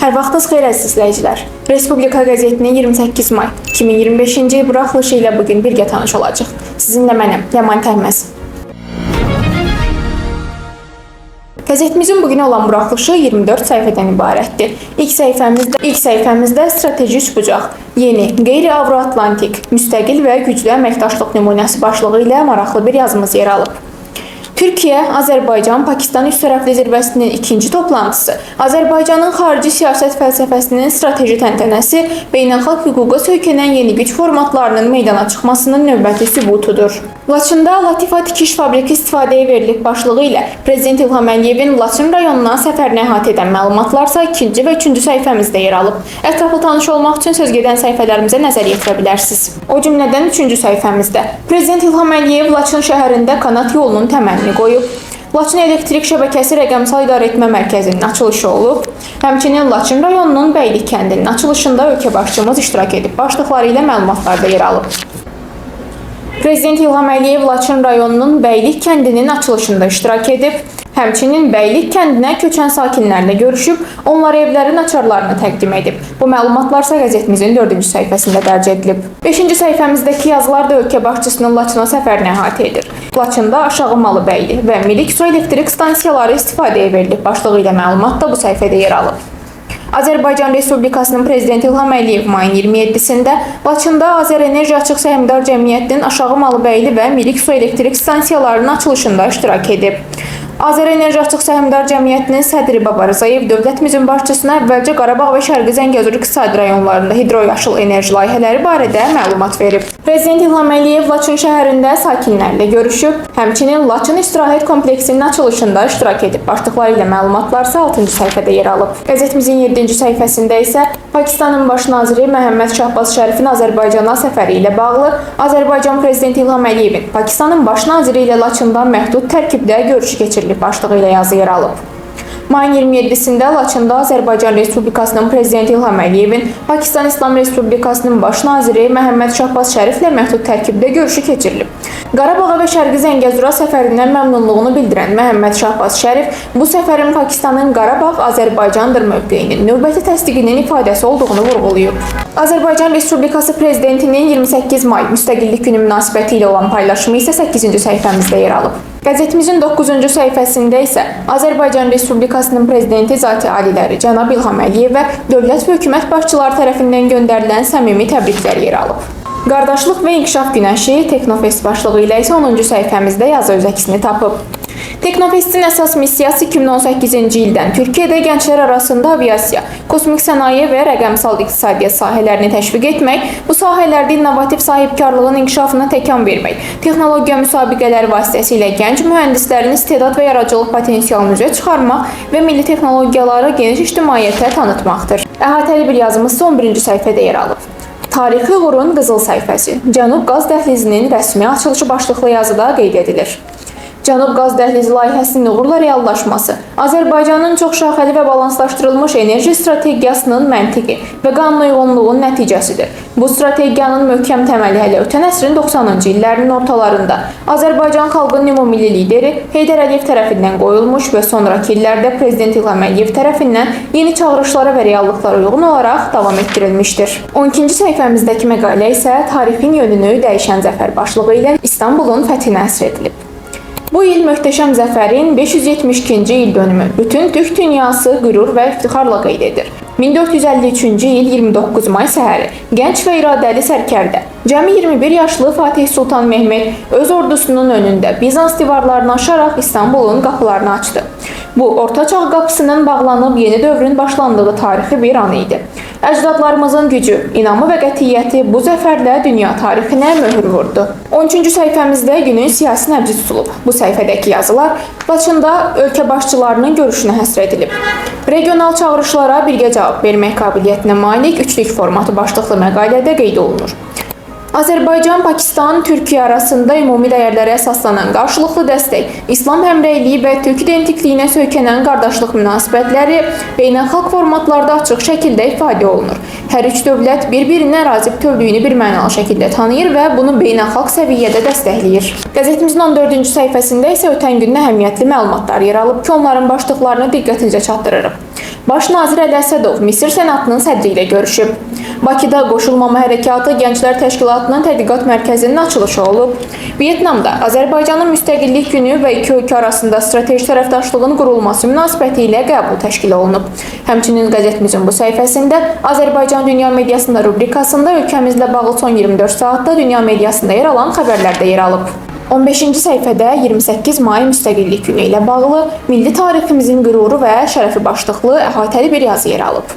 Hər vaxtınız xeyir əziz izləyicilər. Respublika qəzetinin 28 may 2025-ci il buraxılışı ilə bugün birgə tanış olacaq. Sizinlə mənəm, Ləman Təhməz. Qəzetimizin bugün olan buraxılışı 24 səhifədən ibarətdir. İlk səhifəmizdə strateji üçbucaq, yeni, qeyri-Avro-Atlantik, müstəqil və güclü əməkdaşlıq nümunəsi başlığı ilə maraqlı bir yazımız yer alıb. Türkiyə, Azərbaycan, Pakistan üçtərəfli zirvəsinin ikinci toplantısı, Azərbaycanın xarici siyasət fəlsəfəsinin strateji təntənəsi, beynəlxalq hüquqa söykənən yeni güc formatlarının meydana çıxmasının növbəti sübutudur. Laçında Latifa Tikiş Fabriki istifadəyə verilib başlığı ilə Prezident İlham Əliyevin Laçın rayonuna səfərini əhatə edən məlumatlarsa ikinci və üçüncü səhifəmizdə yer alıb. Ətraflı tanış olmaq üçün sözgedən səhifələrimizə nəzər yetirə bilərsiniz. O cümlədən üçüncü səhifəmizdə Prezident İlham Əliyev Laçın şəhərində kanat yolunun təməlini qoyub. Laçın elektrik şəbəkəsi rəqəmsal idarəetmə mərkəzinin açılışı olub. Həmçinin Laçın rayonunun Bəylik kəndinin açılışında ölkə başçımız iştirak edib. Başlıqları ilə məlumatlarda yer alıb. Prezident İlham Əliyev Laçın rayonunun Bəylik kəndinin açılışında iştirak edib. Həmçinin Bəylik kəndinə köçən sakinlərlə görüşüb, onlara evlərin açarlarını təqdim edib. Bu məlumatlarsa qəzetimizin 4-cü səhifəsində dərc edilib. 5-ci səhifəmizdəki yazılar da ölkə başçısının Laçına səfərini əhatə edir. Laçında Aşağı Malıbəyli və Milik su elektrik stansiyaları istifadəyə verilib başlığı ilə məlumat da bu səhifədə yer alıb. Azərbaycan Respublikasının Prezidenti İlham Əliyev mayın 27-sində Laçında Azərenerji Açıq Səhmdar Cəmiyyətinin Aşağı Malıbəyli və Milik su elektrik stansiyalarının açılışında iştirak edib. Azərenerji Açıq Səhmdar Cəmiyyətinin sədri Baba Rzayev dövlətimizin başçısına əvvəlcə Qarabağ və Şərqi Zəngəzur iqtisadi rayonlarında hidroyaşıl enerji layihələri barədə məlumat verib. Prezident İlham Əliyev Laçın şəhərində sakinlərlə görüşüb, həmçinin Laçın istirahət kompleksinin açılışında iştirak edib. Başlıqları ilə məlumatlarsa 6-cı səhifədə yer alıb. Qəzetimizin 7-ci səhifəsində isə Pakistanın baş naziri Məhəmməd Şahbaz Şərifin Azərbaycana səfəri ilə bağlı Azərbaycan Prezidenti İlham Əliyevin Pakistanın baş naziri ilə Laçında məhdud tərkibdə görüşü keçirilib başlığı ilə yazı yer alıb. Mayın 27-sində Laçında Azərbaycan Respublikasının Prezidenti İlham Əliyevin Pakistan İslam Respublikasının baş naziri Məhəmməd Şahbaz Şəriflə məhdud tərkibdə görüşü keçirilib. Qarabağa və Şərqi Zəngəzura səfərindən məmnunluğunu bildirən Məhəmməd Şahbaz Şərif bu səfərin Pakistanın Qarabağ Azərbaycandır mövqeyinin növbəti təsdiqinin ifadəsi olduğunu vurğulayıb. Azərbaycan Respublikası Prezidentinin 28 may Müstəqillik Günü münasibəti ilə olan paylaşımı isə 8-ci səhifəmizdə yer alıb. Qəzetimizin 9-cu səhifəsində isə Azərbaycan Respublikasının Prezidenti Zati Aliləri Cənab İlham Əliyevə dövlət və hökumət başçıları tərəfindən göndərilən səmimi təbriklər yer alıb. Qardaşlıq və İnkişaf Günəşi Teknofest başlığı ilə isə 10-cu səhifəmizdə yazı öz əksini tapıb. Teknofestin əsas missiyası 2018-ci ildən Türkiyədə gənclər arasında aviasiya, kosmik sənaye və rəqəmsal iqtisadiyyat sahələrini təşviq etmək, bu sahələrdə innovativ sahibkarlığın inkişafına təkan vermək, texnologiya müsabiqələri vasitəsilə gənc mühəndislərin istedad və yaradıcılıq potensialını üzə çıxarmaq və milli texnologiyaları geniş ictimaiyyətə tanıtmaqdır. Əhatəli bir yazımız 11-ci səhifədə yer alıb. Tarixi uğurun qızıl səhifəsi, Cənub qaz dəhlizinin rəsmi açılışı başlıqlı yazıda qeyd edilir. Cənub qaz dəhlizi layihəsinin uğurla reallaşması Azərbaycanın çoxşaxəli və balanslaşdırılmış enerji strategiyasının məntiqi və qanunauyğunluğun nəticəsidir. Bu strategiyanın möhkəm təməli hələ ötən əsrin 90-cı illərinin ortalarında Azərbaycan xalqının ümumilli lideri Heydər Əliyev tərəfindən qoyulmuş və sonrakı illərdə Prezident İlham Əliyev tərəfindən yeni çağırışlara və reallıqlara uyğun olaraq davam etdirilmişdir. 12-ci səhifəmizdəki məqalə isə tarixin yönünü dəyişən zəfər başlığı ilə İstanbulun fəthinə həsr edilib. Bu il möhtəşəm zəfərin 572-ci il dönümü bütün türk dünyası qürur və iftixarla qeyd edir. 1453-cü il 29 may səhəri gənc və iradəli sərkərdə, cəmi 21 yaşlı Fatih Sultan Mehmet öz ordusunun önündə Bizans divarlarını aşaraq İstanbulun qapılarını açdı. Bu, Orta Çağ qapısının bağlanıb yeni dövrün başlandığı tarixi bir an idi. Əcdadlarımızın gücü, inamı və qətiyyəti bu zəfərlə dünya tarixinə möhür vurdu. 13-cü səhifəmizdə günün siyasi nəbzi tutulub. Bu səhifədəki yazılar Laçında ölkə başçılarının görüşünə həsr edilib. Regional çağırışlara birgə cavab vermək qabiliyyətinə malik üçlük formatı başlıqlı məqalədə qeyd olunur. Azərbaycan, Pakistan, Türkiyə arasında ümumi dəyərlərə əsaslanan qarşılıqlı dəstək, İslam həmrəyliyi və türk identikliyinə söykənən qardaşlıq münasibətləri beynəlxalq formatlarda açıq şəkildə ifadə olunur. Hər üç dövlət bir-birinin ərazi bütövlüyünü bir mənalı şəkildə tanıyır və bunu beynəlxalq səviyyədə dəstəkləyir. Qəzetimizin 14-cü səhifəsində isə ötən günün əhəmiyyətli məlumatlar yer alıb ki, onların başlıqlarını diqqətinizə çatdırırıq. Baş nazir Əli Əsədov Misir Senatının sədri ilə görüşüb. Bakıda Qoşulmama Hərəkatı Gənclər Təşkilatının tədqiqat mərkəzinin açılışı olub. Vyetnamda Azərbaycanın müstəqillik günü və iki ölkə arasında strateji tərəfdaşlığın qurulması münasibəti ilə qəbul təşkil olunub. Həmçinin qəzetimizin bu səhifəsində Azərbaycan dünya mediasında rubrikasında ölkəmizlə bağlı son 24 saatda dünya mediasında yer alan xəbərlər də yer alıb. 15-ci səhifədə 28 may müstəqillik günü ilə bağlı milli tariximizin qüruru və şərəfi başlıqlı əhatəli bir yazı yer alıb.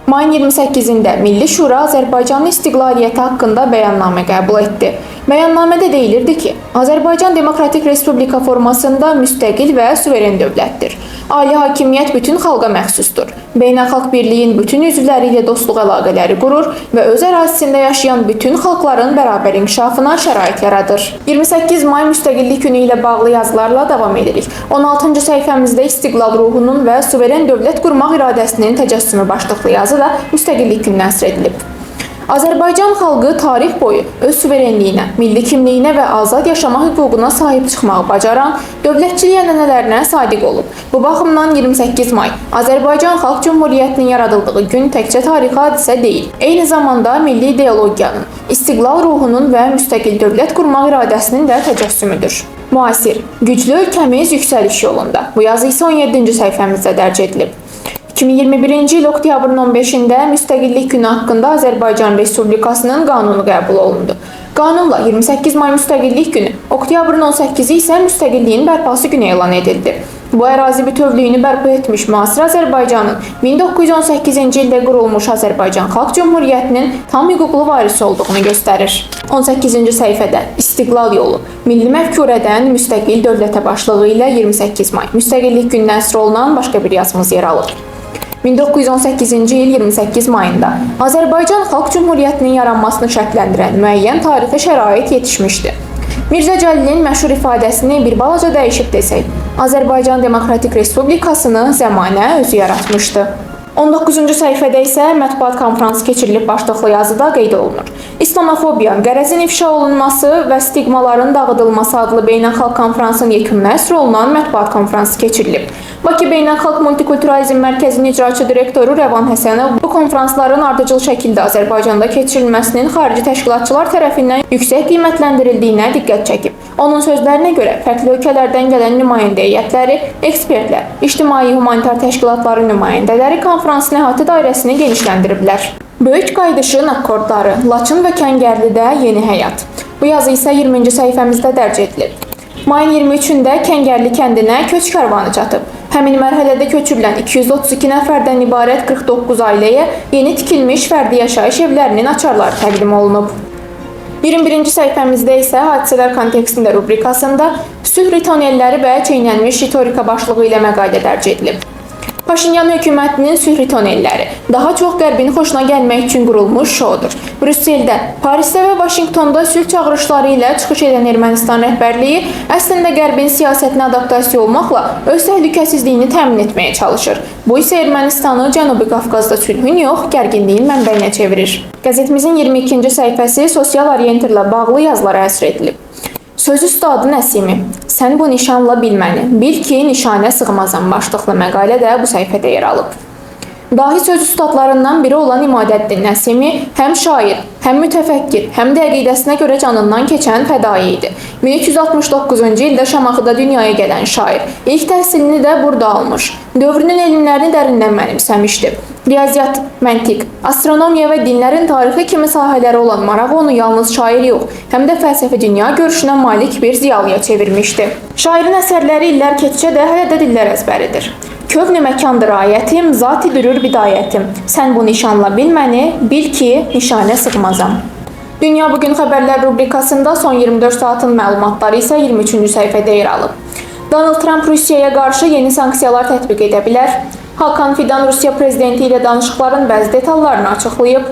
Mayın 28-də Milli Şura Azərbaycanın istiqlaliyyəti haqqında bəyannamə qəbul etdi. Bəyannamədə deyilirdi ki, Azərbaycan Demokratik Respublika formasında müstəqil və suveren dövlətdir. Ali hakimiyyət bütün xalqa məxsusdur. Beynəlxalq birliyin bütün üzvləri ilə dostluq əlaqələri qurur və öz ərazisində yaşayan bütün xalqların bərabər inkişafına şərait yaradır. 28 may müstəqillik günü ilə bağlı yazılarla davam edirik. 16-cı səhifəmizdə istiqlal ruhunun və suveren dövlət qurmaq iradəsinin təcəssümü başlıqlı yazı da müstəqillik gününə həsr edilib. Azərbaycan xalqı tarix boyu öz suverenliyinə, milli kimliyinə və azad yaşama hüququna sahib çıxmağı bacaran dövlətçilik ənənələrinə sadiq olub. Bu baxımdan 28 may Azərbaycan Xalq Cümhuriyyətinin yaradıldığı gün təkcə tarixi hadisə deyil, eyni zamanda milli ideologiyanın, istiqlal ruhunun və müstəqil dövlət qurmaq iradəsinin də təcəssümüdür. Müasir, güclü ölkəmiz yüksəliş yolunda. Bu yazı isə 17-ci səhifəmizdə dərc edilib. 2021-ci il oktyabrın 15-də müstəqillik günü haqqında Azərbaycan Respublikasının qanunu qəbul olundu. Qanunla 28 may müstəqillik günü, oktyabrın 18-i isə müstəqilliyin bərpası günü elan edildi. Bu ərazi bütövlüyünü bərpa etmiş müasir Azərbaycanın 1918-ci ildə qurulmuş Azərbaycan Xalq Cümhuriyyətinin tam hüquqlu varisi olduğunu göstərir. 18-ci səhifədə İstiqlal yolu, milli məfkurədən müstəqil dövlətə başlığı ilə 28 may müstəqillik gününə həsr olunan başqa bir yazımız yer alır. 1918-ci il 28 mayında Azərbaycan Xalq Cümhuriyyətinin yaranmasını şərtləndirən müəyyən tarixi şərait yetişmişdi. Mirzə Cəlilin məşhur ifadəsini bir balaca dəyişib desək, Azərbaycan Demokratik Respublikasını zəmanə özü yaratmışdı. 19-cu səhifədə isə mətbuat konfransı keçirilib başlıqlı yazıda qeyd olunur. İslamofobiya, qərəzin ifşa olunması və stigmaların dağıdılması adlı beynəlxalq konfransın yekununa həsr olunan mətbuat konfransı keçirilib. Bakı Beynəlxalq Multikulturalizm Mərkəzinin icraçı direktoru Rəvan Həsənov bu konfransların ardıcıl şəkildə Azərbaycanda keçirilməsinin xarici təşkilatçılar tərəfindən yüksək qiymətləndirildiyinə diqqət çəkib. Onun sözlərinə görə fərqli ölkələrdən gələn nümayəndə heyətləri, ekspertlər, ictimai humanitar təşkilatların nümayəndələri konfransın əhatə dairəsini genişləndiriblər. Böyük qayıdışın akkordları, Laçın və Kəngərlidə yeni həyat. Bu yazı isə 20-ci səhifəmizdə dərc edilib. Mayın 23-də Kəngərli kəndinə köç karvanı çatıb. Həmin mərhələdə köçürülən 232 nəfərdən ibarət 49 ailəyə yeni tikilmiş fərdi yaşayış evlərinin açarları təqdim olunub. 21-ci səhifəmizdə isə hadisələr kontekstində rubrikasında sülh ritonelləri və çeynənmiş ritorika başlığı ilə məqalə dərc edilib. Paşinyan hökumətinin sülh ritonelləri daha çox Qərbin xoşuna gəlmək üçün qurulmuş şoudur. Brüsseldə, Parisdə və Vaşinqtonda sülh çağırışları ilə çıxış edən Ermənistan rəhbərliyi əslində Qərbin siyasətinə adaptasiya olmaqla öz təhlükəsizliyini təmin etməyə çalışır. Bu isə Ermənistanı Cənubi Qafqazda sülhün yox, gərginliyin mənbəyinə çevirir. Qəzetimizin 22-ci səhifəsi sosial orientirlə bağlı yazılara həsr edilib. Söz üstadı Nəsimi, sən bu nişanla bilməni, bil ki, nişanə sığmazam başlıqlı məqalə də bu səhifədə yer alıb. Dahi söz ustadlarından biri olan İmadəddin Nəsimi həm şair, həm mütəfəkkir, həm də əqidəsinə görə canından keçən fədai idi. 1369-cu ildə Şamaxıda dünyaya gələn şair, ilk təhsilini də burada almış. Dövrünün elmlərini dərindən mənimsəmişdi. Riyaziyyat, məntiq, astronomiya və dinlərin tarixi kimi sahələri olan marağı onu yalnız şair yox, həm də fəlsəfi dünya görüşünə malik bir ziyalıya çevirmişdi. Şairin əsərləri illər keçsə də hələ də dillər əzbəridir. Kövn-i məkandır ayətim, zat-i dürür bidayətim. Sən bu nişanla bilməni, bil ki, nişanə sığmazam. Dünya Bugün xəbərlər rubrikasında son 24 saatın məlumatları isə 23-cü səhifədə yer alıb. Donald Trump Rusiyaya qarşı yeni sanksiyalar tətbiq edə bilər. Hakan Fidan Rusiya prezidenti ilə danışıqların bəzi detallarını açıqlayıb.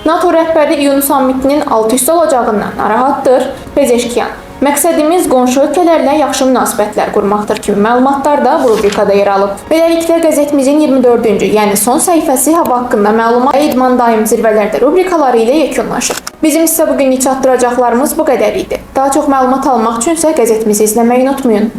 NATO rəhbəri iyun sammitinin alt-üst olacağından narahatdır. Pezeşkiyan, məqsədimiz qonşu ölkələrlə yaxşı münasibətlər qurmaqdır kimi məlumatlar da bu rubrikada yer alıb. Beləliklə qəzetimizin 24-cü, yəni son səhifəsi hava haqqında məlumat və idman daim zirvələrdə rubrikaları ilə yekunlaşır. Bizim sizə bugünlük çatdıracaqlarımız bu qədər idi. Daha çox məlumat almaq üçünsə qəzetimizi izləməyi unutmayın.